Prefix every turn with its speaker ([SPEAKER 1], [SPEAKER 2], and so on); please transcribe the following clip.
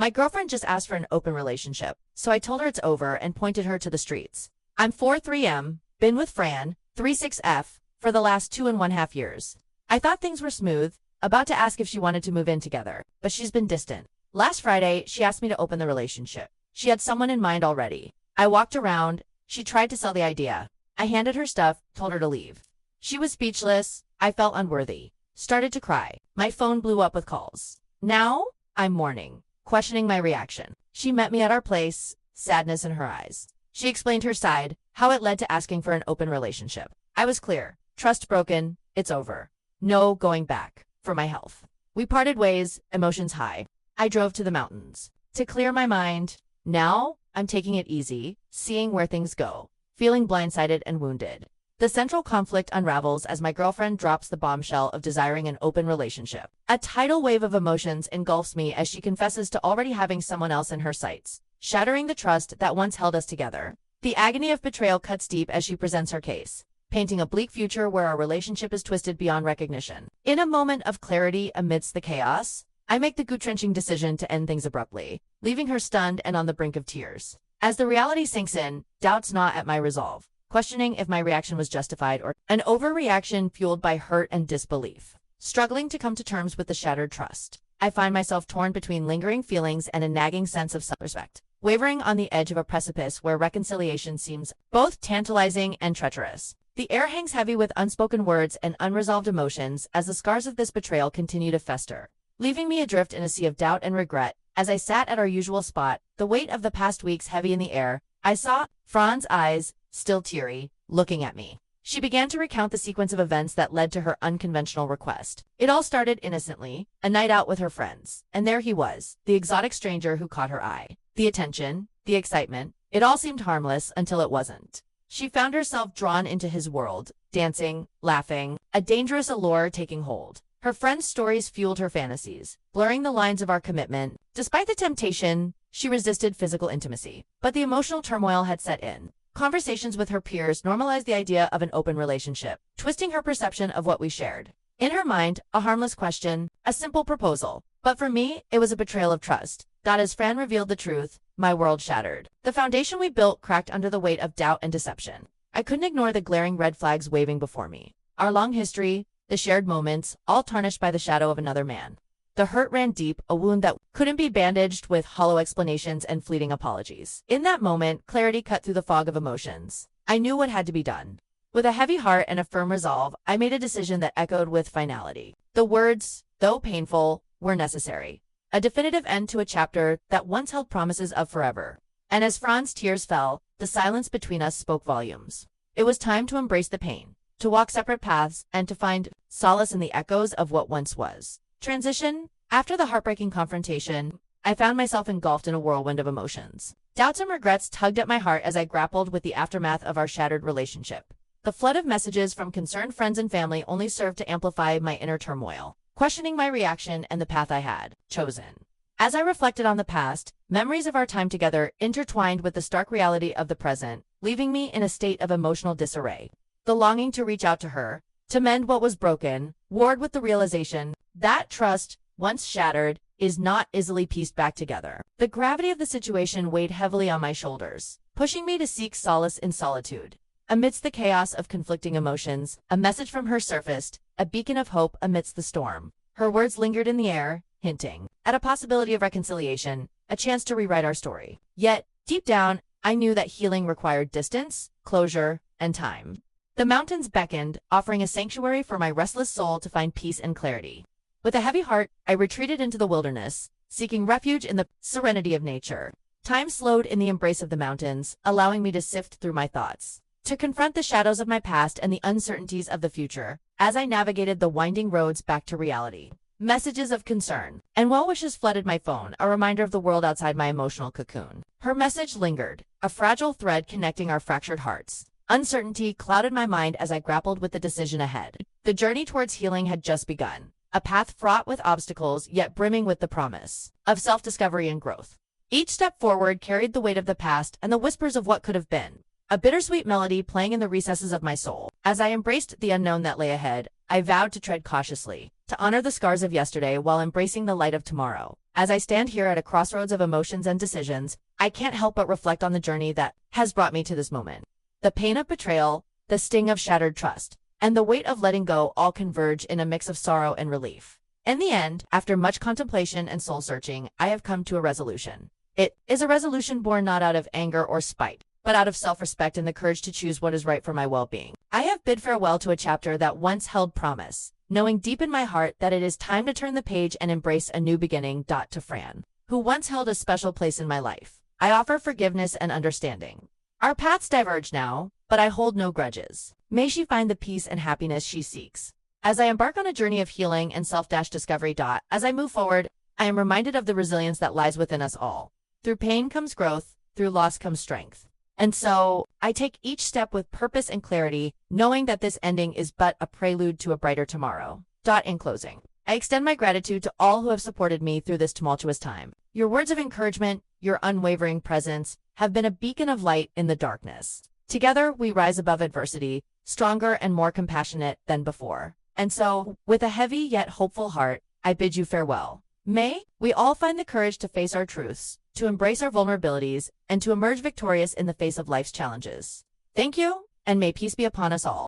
[SPEAKER 1] My girlfriend just asked for an open relationship, so I told her it's over and pointed her to the streets. I'm 43M, been with Fran, 36F, for the last 2.5 years. I thought things were smooth, about to ask if she wanted to move in together, but she's been distant. Last Friday, she asked me to open the relationship. She had someone in mind already. I walked around. She tried to sell the idea. I handed her stuff, told her to leave. She was speechless. I felt unworthy. Started to cry. My phone blew up with calls. Now, I'm mourning, questioning my reaction. She met me at our place, sadness in her eyes. She explained her side, how it led to asking for an open relationship. I was clear. Trust broken. It's over. No going back. For my health. We parted ways, emotions high. I drove to the mountains to clear my mind. Now, I'm taking it easy, seeing where things go, feeling blindsided and wounded. The central conflict unravels as my girlfriend drops the bombshell of desiring an open relationship. A tidal wave of emotions engulfs me as she confesses to already having someone else in her sights, shattering the trust that once held us together. The agony of betrayal cuts deep as she presents her case, painting a bleak future where our relationship is twisted beyond recognition. In a moment of clarity amidst the chaos, I make the gut-wrenching decision to end things abruptly, leaving her stunned and on the brink of tears. As the reality sinks in, doubts gnaw at my resolve, questioning if my reaction was justified or an overreaction fueled by hurt and disbelief. Struggling to come to terms with the shattered trust, I find myself torn between lingering feelings and a nagging sense of self-respect, wavering on the edge of a precipice where reconciliation seems both tantalizing and treacherous. The air hangs heavy with unspoken words and unresolved emotions as the scars of this betrayal continue to fester, leaving me adrift in a sea of doubt and regret. As I sat at our usual spot, the weight of the past weeks heavy in the air, I saw Fran's eyes, still teary, looking at me. She began to recount the sequence of events that led to her unconventional request. It all started innocently, a night out with her friends, and there he was, the exotic stranger who caught her eye. The attention, the excitement, it all seemed harmless until it wasn't. She found herself drawn into his world, dancing, laughing, a dangerous allure taking hold. Her friends' stories fueled her fantasies, blurring the lines of our commitment. Despite the temptation, she resisted physical intimacy. But the emotional turmoil had set in. Conversations with her peers normalized the idea of an open relationship, twisting her perception of what we shared. In her mind, a harmless question, a simple proposal. But for me, it was a betrayal of trust. That as Fran revealed the truth, my world shattered. The foundation we built cracked under the weight of doubt and deception. I couldn't ignore the glaring red flags waving before me. Our long history, the shared moments, all tarnished by the shadow of another man. The hurt ran deep, a wound that couldn't be bandaged with hollow explanations and fleeting apologies. In that moment, clarity cut through the fog of emotions. I knew what had to be done. With a heavy heart and a firm resolve, I made a decision that echoed with finality. The words, though painful, were necessary. A definitive end to a chapter that once held promises of forever. And as Fran's tears fell, the silence between us spoke volumes. It was time to embrace the pain, to walk separate paths, and to find solace in the echoes of what once was. Transition. After the heartbreaking confrontation, I found myself engulfed in a whirlwind of emotions. Doubts and regrets tugged at my heart as I grappled with the aftermath of our shattered relationship. The flood of messages from concerned friends and family only served to amplify my inner turmoil, questioning my reaction and the path I had chosen. As I reflected on the past, memories of our time together intertwined with the stark reality of the present, leaving me in a state of emotional disarray. The longing to reach out to her, to mend what was broken, warred with the realization that trust, once shattered, is not easily pieced back together. The gravity of the situation weighed heavily on my shoulders, pushing me to seek solace in solitude. Amidst the chaos of conflicting emotions, a message from her surfaced, a beacon of hope amidst the storm. Her words lingered in the air, hinting at a possibility of reconciliation, a chance to rewrite our story. Yet, deep down, I knew that healing required distance, closure, and time. The mountains beckoned, offering a sanctuary for my restless soul to find peace and clarity. With a heavy heart, I retreated into the wilderness, seeking refuge in the serenity of nature. Time slowed in the embrace of the mountains, allowing me to sift through my thoughts, to confront the shadows of my past and the uncertainties of the future, as I navigated the winding roads back to reality. Messages of concern and well wishes flooded my phone, a reminder of the world outside my emotional cocoon. Her message lingered, a fragile thread connecting our fractured hearts. Uncertainty clouded my mind as I grappled with the decision ahead. The journey towards healing had just begun, a path fraught with obstacles yet brimming with the promise of self-discovery and growth. Each step forward carried the weight of the past and the whispers of what could have been, a bittersweet melody playing in the recesses of my soul. As I embraced the unknown that lay ahead, I vowed to tread cautiously, to honor the scars of yesterday while embracing the light of tomorrow. As I stand here at a crossroads of emotions and decisions, I can't help but reflect on the journey that has brought me to this moment. The pain of betrayal, the sting of shattered trust, and the weight of letting go all converge in a mix of sorrow and relief. In the end, after much contemplation and soul-searching, I have come to a resolution. It is a resolution born not out of anger or spite, but out of self-respect and the courage to choose what is right for my well-being. I have bid farewell to a chapter that once held promise, knowing deep in my heart that it is time to turn the page and embrace a new beginning. To Fran, who once held a special place in my life, I offer forgiveness and understanding. Our paths diverge now, but I hold no grudges. May she find the peace and happiness she seeks. As I embark on a journey of healing and self-discovery. As I move forward, I am reminded of the resilience that lies within us all. Through pain comes growth, through loss comes strength. And so, I take each step with purpose and clarity, knowing that this ending is but a prelude to a brighter tomorrow. In closing, I extend my gratitude to all who have supported me through this tumultuous time. Your words of encouragement, your unwavering presence, have been a beacon of light in the darkness. Together, we rise above adversity, stronger and more compassionate than before. And so, with a heavy yet hopeful heart, I bid you farewell. May we all find the courage to face our truths, to embrace our vulnerabilities, and to emerge victorious in the face of life's challenges. Thank you, and may peace be upon us all.